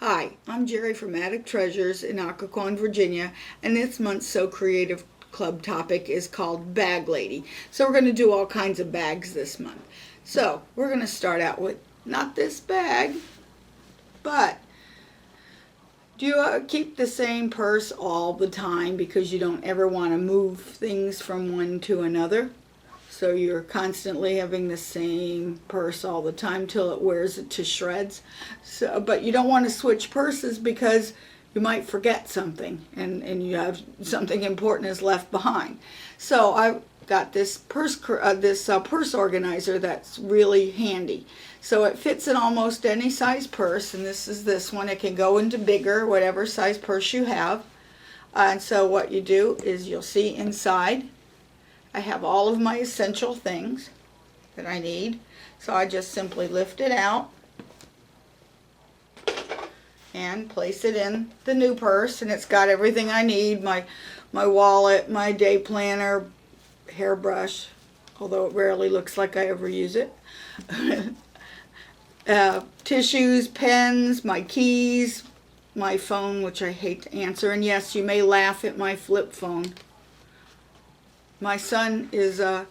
Hi, I'm Jerry from Attic Treasures in Occoquan, Virginia, and this month's So Creative Club topic is called Bag Lady. So we're going to do all kinds of bags this month. So we're going to start out with not this bag, but do you keep the same purse all the time because you don't ever want to move things from one to another? So you're constantly having the same purse all the time till it wears it to shreds. So, but you don't want to switch purses because you might forget something and you have something important is left behind. So I got this purse organizer that's really handy. So it fits in almost any size purse, and this is this one. It can go into bigger, whatever size purse you have. And so what you do is you'll see inside I have all of my essential things that I need. So I just simply lift it out and place it in the new purse, and it's got everything I need, my wallet, my day planner, hairbrush, although it rarely looks like I ever use it, tissues, pens, my keys, my phone, which I hate to answer, and yes, you may laugh at my flip phone. My son is a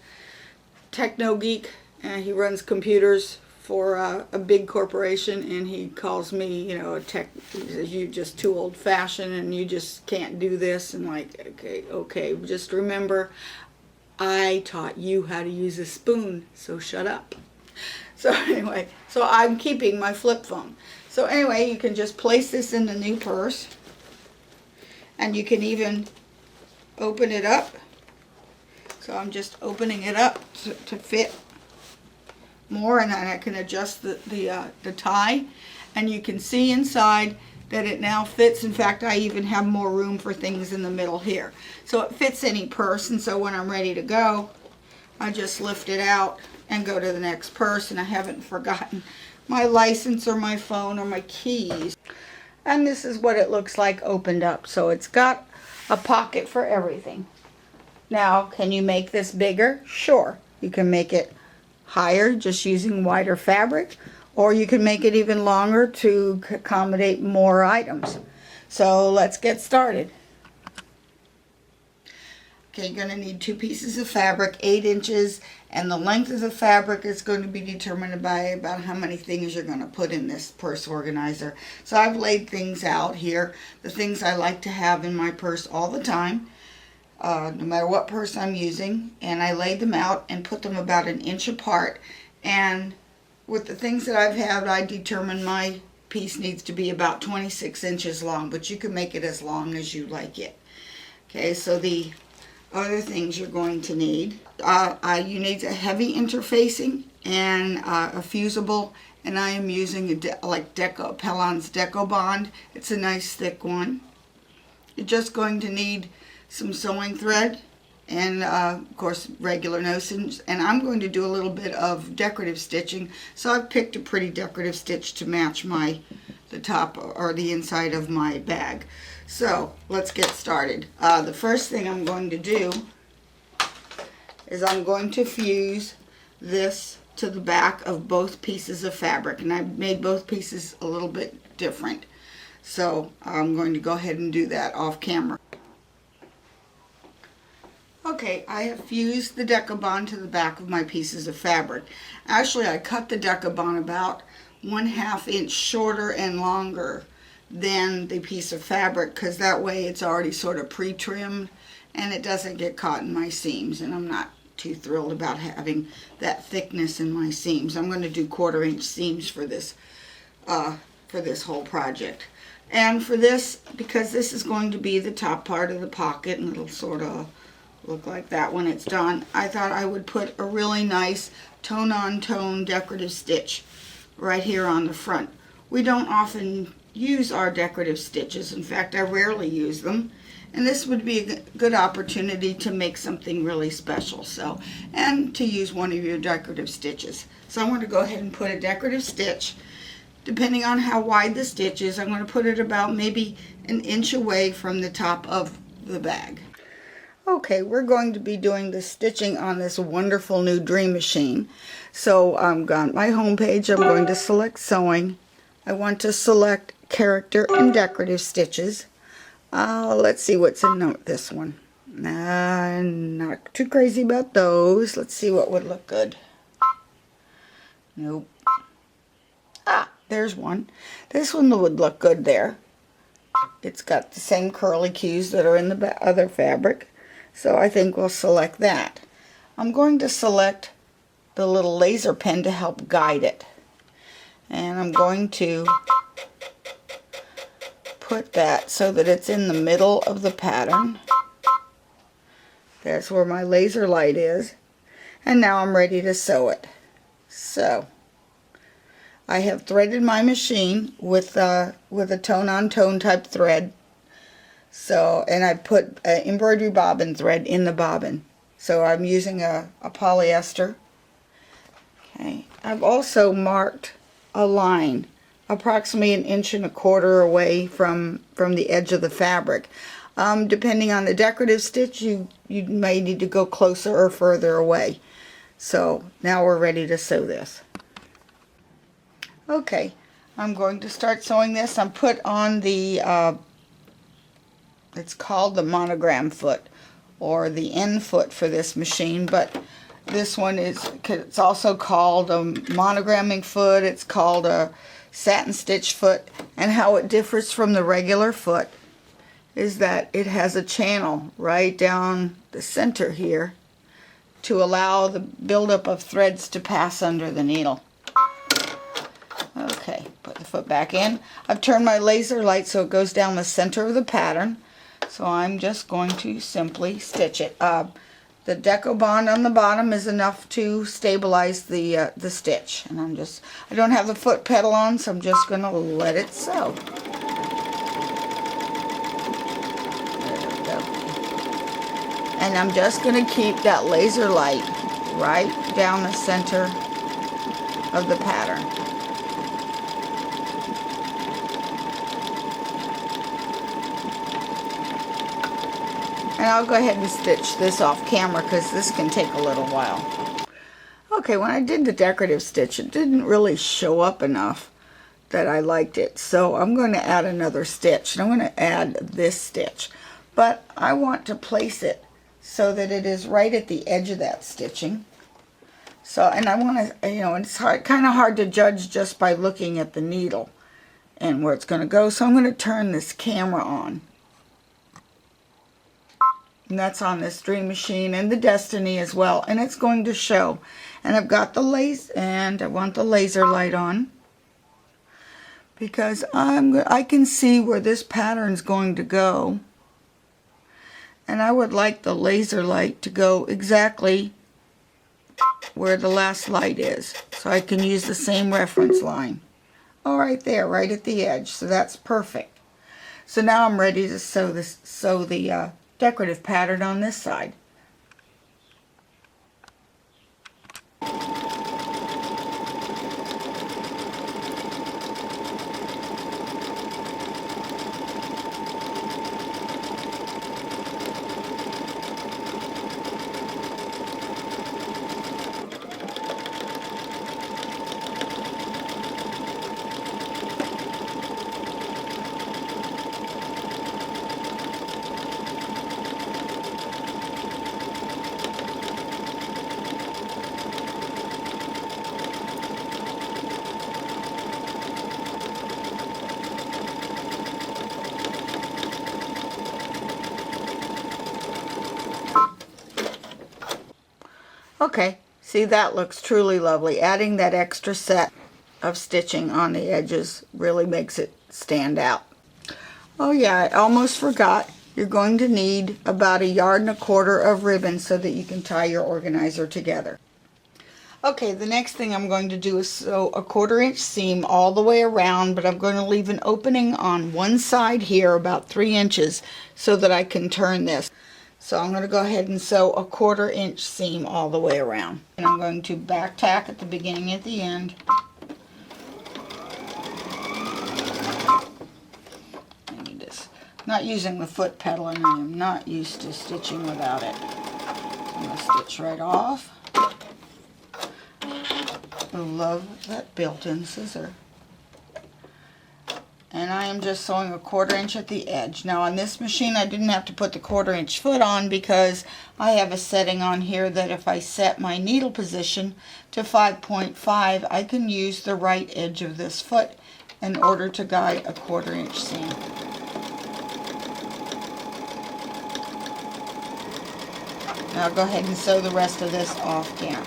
techno geek, and he runs computers for a big corporation, and he calls me, he says, you're just too old-fashioned and you just can't do this. And like, okay, just remember, I taught you how to use a spoon, so shut up. So anyway, so I'm keeping my flip phone. So anyway, you can just place this in the new purse, and you can even open it up. So I'm just opening it up to fit more, and then I can adjust the tie, and you can see inside that it now fits. In fact, I even have more room for things in the middle here. So it fits any purse, and so when I'm ready to go, I just lift it out and go to the next purse, and I haven't forgotten my license or my phone or my keys. And this is what it looks like opened up. So it's got a pocket for everything. Now, can you make this bigger? Sure. You can make it higher just using wider fabric, or you can make it even longer to accommodate more items. So let's get started. Okay, you're going to need 2 pieces of fabric, 8 inches, and the length of the fabric is going to be determined by about how many things you're going to put in this purse organizer. So I've laid things out here, the things I like to have in my purse all the time. No matter what purse I'm using, and I laid them out and put them about 1 inch apart, and with the things that I've had, I determined my piece needs to be about 26 inches long, but you can make it as long as you like it. Okay, so the other things you're going to need, you need a heavy interfacing and a fusible, and I am using Pellon's Deco Bond. It's a nice thick one. You're just going to need some sewing thread and of course regular no-seams, and I'm going to do a little bit of decorative stitching, so I've picked a pretty decorative stitch to match the top or the inside of my bag. So let's get started. The first thing I'm going to do is I'm going to fuse this to the back of both pieces of fabric, and I've made both pieces a little bit different, so I'm going to go ahead and do that off camera. Okay, I have fused the Decabond to the back of my pieces of fabric. Actually, I cut the Decabond about 1/2 inch shorter and longer than the piece of fabric, because that way it's already sort of pre-trimmed and it doesn't get caught in my seams, and I'm not too thrilled about having that thickness in my seams. I'm going to do 1/4 inch seams for this whole project. And for this, because this is going to be the top part of the pocket, and it'll sort of look like that when it's done, I thought I would put a really nice tone-on-tone decorative stitch right here on the front. We don't often use our decorative stitches. In fact, I rarely use them, and this would be a good opportunity to make something really special, and to use one of your decorative stitches. So I'm going to go ahead and put a decorative stitch. Depending on how wide the stitch is, I'm going to put it about maybe 1 inch away from the top of the bag. Okay, we're going to be doing the stitching on this wonderful new Dream Machine. So I'm on my home page. I'm going to select sewing. I want to select character and decorative stitches. Let's see what's in this one. Not too crazy about those. Let's see what would look good. Nope. There's one. This one would look good there. It's got the same curly cues that are in the other fabric, so I think we'll select that. I'm going to select the little laser pen to help guide it, and I'm going to put that so that it's in the middle of the pattern. That's where my laser light is, and now I'm ready to sew it. So I have threaded my machine with a tone-on-tone type thread. So, and I put embroidery bobbin thread in the bobbin. So I'm using a polyester. Okay. I've also marked a line approximately 1.25 inches away from the edge of the fabric. Depending on the decorative stitch, you may need to go closer or further away. So now we're ready to sew this. Okay, I'm going to start sewing this. I'm put on the, it's called the monogram foot, or the end foot for this machine, but this one is, it's also called a monogramming foot, it's called a satin stitch foot, and how it differs from the regular foot is that it has a channel right down the center here to allow the buildup of threads to pass under the needle. Okay, put the foot back in. I've turned my laser light so it goes down the center of the pattern. So I'm just going to simply stitch it. The Deco Bond on the bottom is enough to stabilize the stitch. And I don't have the foot pedal on, so I'm just going to let it sew. There we go. And I'm just going to keep that laser light right down the center of the pattern. And I'll go ahead and stitch this off camera because this can take a little while. Okay, when I did the decorative stitch, it didn't really show up enough that I liked it. So I'm going to add another stitch. And I'm going to add this stitch. But I want to place it so that it is right at the edge of that stitching. So, and I want to, it's kind of hard to judge just by looking at the needle and where it's going to go. So I'm going to turn this camera on. And that's on this Dream Machine and the Destiny as well, and it's going to show. And I've got the and I want the laser light on because I can see where this pattern's going to go, and I would like the laser light to go exactly where the last light is, so I can use the same reference line. Oh, right there, right at the edge. So that's perfect. So now I'm ready to sew the decorative pattern on this side. Okay, see, that looks truly lovely. Adding that extra set of stitching on the edges really makes it stand out. Oh yeah, I almost forgot. You're going to need about 1.25 yards of ribbon so that you can tie your organizer together. Okay, the next thing I'm going to do is sew a 1/4 inch seam all the way around, but I'm going to leave an opening on one side here about 3 inches so that I can turn this. So I'm going to go ahead and sew a 1/4 inch seam all the way around. And I'm going to back tack at the beginning and at the end. I need this. Not using the foot pedal, and I am not used to stitching without it. So I'm going to stitch right off. I love that built-in scissor. And I am just sewing a 1/4 inch at the edge. Now on this machine I didn't have to put the 1/4 inch foot on because I have a setting on here that if I set my needle position to 5.5, I can use the right edge of this foot in order to guide a 1/4 inch seam. Now I'll go ahead and sew the rest of this off camera.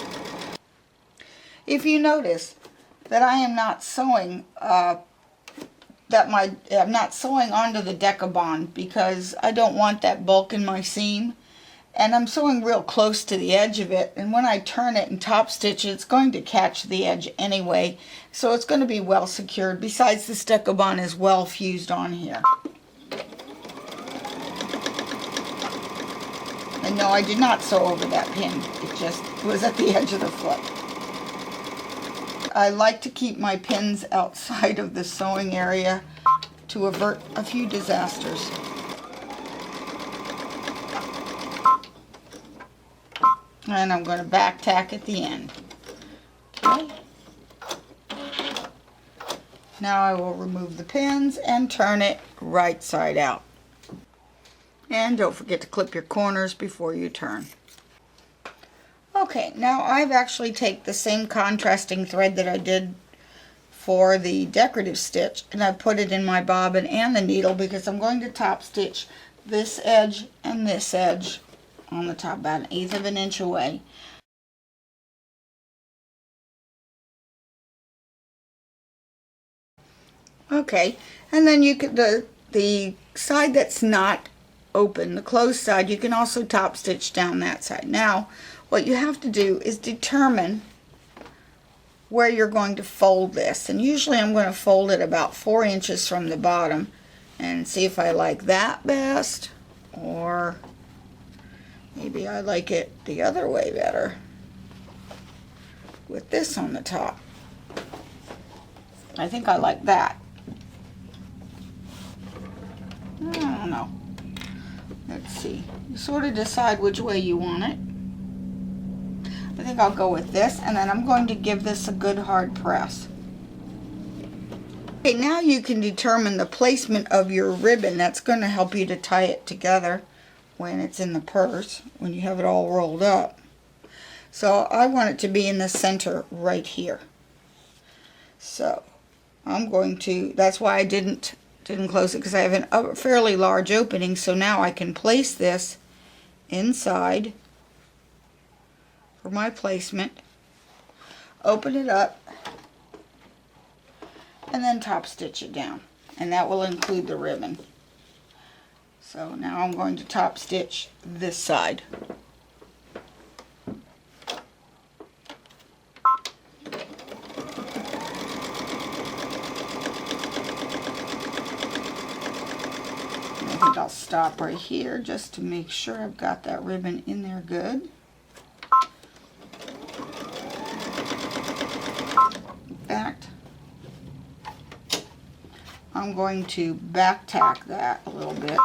If you notice that I am not sewing I'm not sewing onto the Decabond because I don't want that bulk in my seam, and I'm sewing real close to the edge of it, and when I turn it and top stitch it, it's going to catch the edge anyway, so it's going to be well secured. Besides, this Decabond is well fused on here. And no, I did not sew over that pin, it just was at the edge of the foot. I like to keep my pins outside of the sewing area to avert a few disasters. And I'm going to back tack at the end. Okay. Now I will remove the pins and turn it right side out. And don't forget to clip your corners before you turn. Okay, now I've actually taken the same contrasting thread that I did for the decorative stitch, and I put it in my bobbin and the needle because I'm going to top stitch this edge and this edge on the top, about 1/8 of an inch away. Okay, and then you could the side that's not open, the closed side, you can also top stitch down that side. Now what you have to do is determine where you're going to fold this, and usually I'm going to fold it about 4 inches from the bottom and see if I like that best, or maybe I like it the other way better with this on the top. I think I like that. I don't know. Let's see. You sort of decide which way you want it. I think I'll go with this, and then I'm going to give this a good hard press. Okay, now you can determine the placement of your ribbon. That's going to help you to tie it together when it's in the purse, when you have it all rolled up. So I want it to be in the center right here. So I'm going to, that's why I didn't close it, because I have a fairly large opening, so now I can place this inside for my placement, open it up, and then top stitch it down, and that will include the ribbon. So now I'm going to top stitch this side. I think I'll stop right here just to make sure I've got that ribbon in there good. I'm going to back tack that a little bit.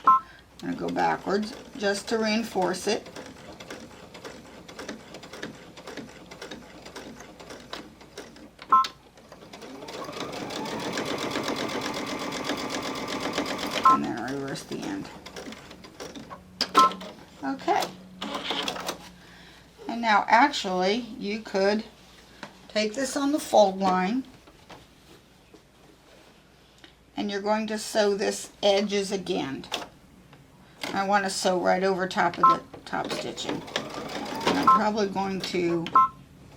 I'm going to go backwards just to reinforce it. And then reverse the end. Okay. And now actually you could take this on the fold line, and you're going to sew this edges again. I want to sew right over top of the top stitching. And I'm probably going to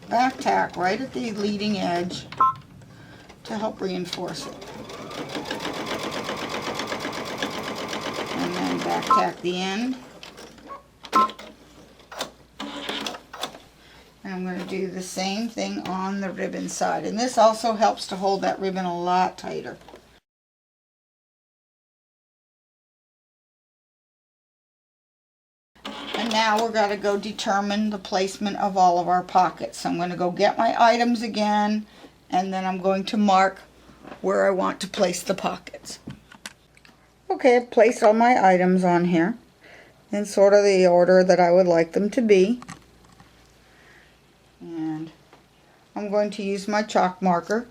back tack right at the leading edge to help reinforce it. And then back tack the end. And I'm going to do the same thing on the ribbon side. And this also helps to hold that ribbon a lot tighter. And now we're going to go determine the placement of all of our pockets. So I'm going to go get my items again, and then I'm going to mark where I want to place the pockets. Okay, I've placed all my items on here in sort of the order that I would like them to be. And I'm going to use my chalk marker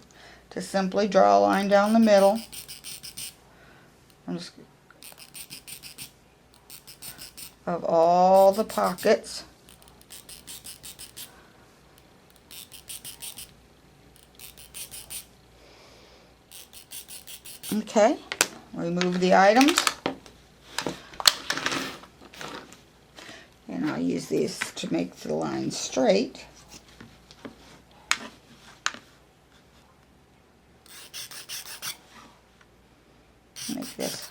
to simply draw a line down the middle. I'm just of all the pockets. Okay, remove the items. And I'll use these to make the line straight. Make this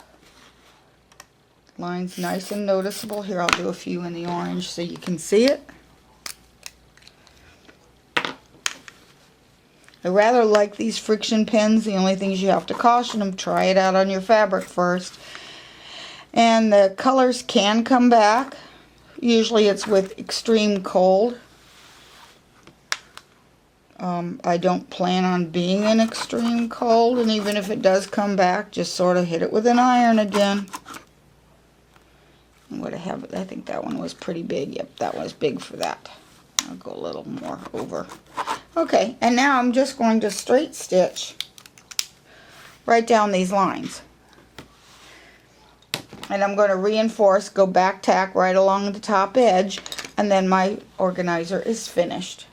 lines nice and noticeable. Here, I'll do a few in the orange so you can see it. I rather like these friction pens. The only things you have to caution them, try it out on your fabric first. And the colors can come back. Usually it's with extreme cold. I don't plan on being in extreme cold, and even if it does come back, just sort of hit it with an iron again. I'm going to have, I think that one was pretty big. Yep, that was big for that. I'll go a little more over. Okay, and now I'm just going to straight stitch right down these lines. And I'm going to reinforce, go back tack right along the top edge, and then my organizer is finished.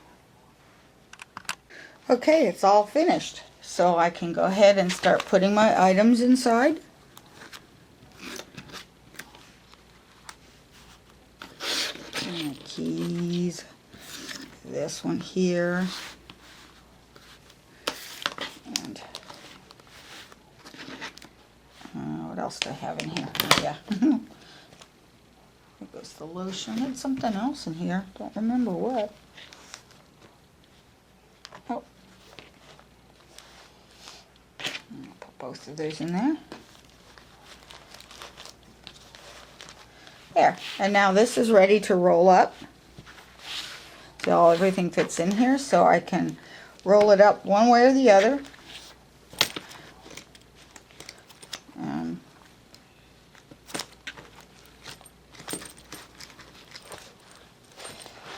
Okay, it's all finished. So I can go ahead and start putting my items inside. And the keys. This one here. And what else do I have in here? Oh, yeah. There goes the lotion and something else in here. Don't remember what. Oh. I'll put both of those in there. There. And now this is ready to roll up. So everything fits in here, so I can roll it up one way or the other.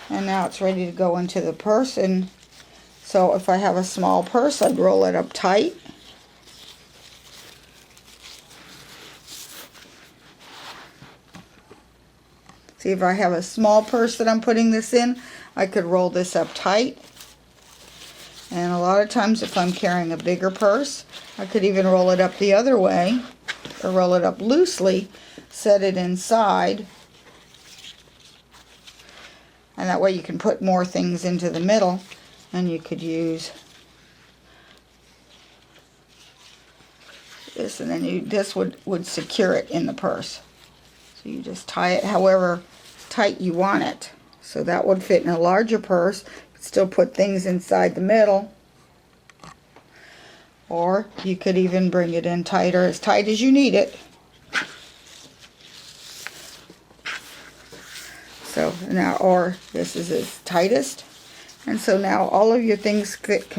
And now it's ready to go into the purse. And so if I have a small purse, I'd roll it up tight. See, if I have a small purse that I'm putting this in, I could roll this up tight. And a lot of times if I'm carrying a bigger purse, I could even roll it up the other way, or roll it up loosely, set it inside. And that way you can put more things into the middle, and you could use this, and then this would secure it in the purse. So you just tie it however tight you want it. So that would fit in a larger purse. Still put things inside the middle. Or you could even bring it in tighter, as tight as you need it. So now, or this is its tightest. And so now all of your things fit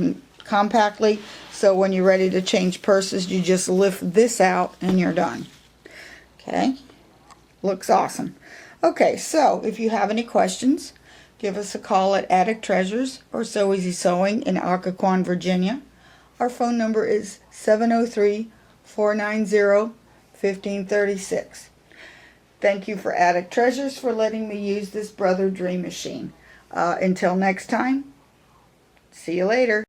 compactly. So when you're ready to change purses, you just lift this out and you're done. Okay? Looks awesome. Okay, so if you have any questions, give us a call at Attic Treasures or So Easy Sewing in Occoquan, Virginia. Our phone number is 703-490-1536. Thank you for Attic Treasures for letting me use this Brother Dream machine. Until next time, see you later.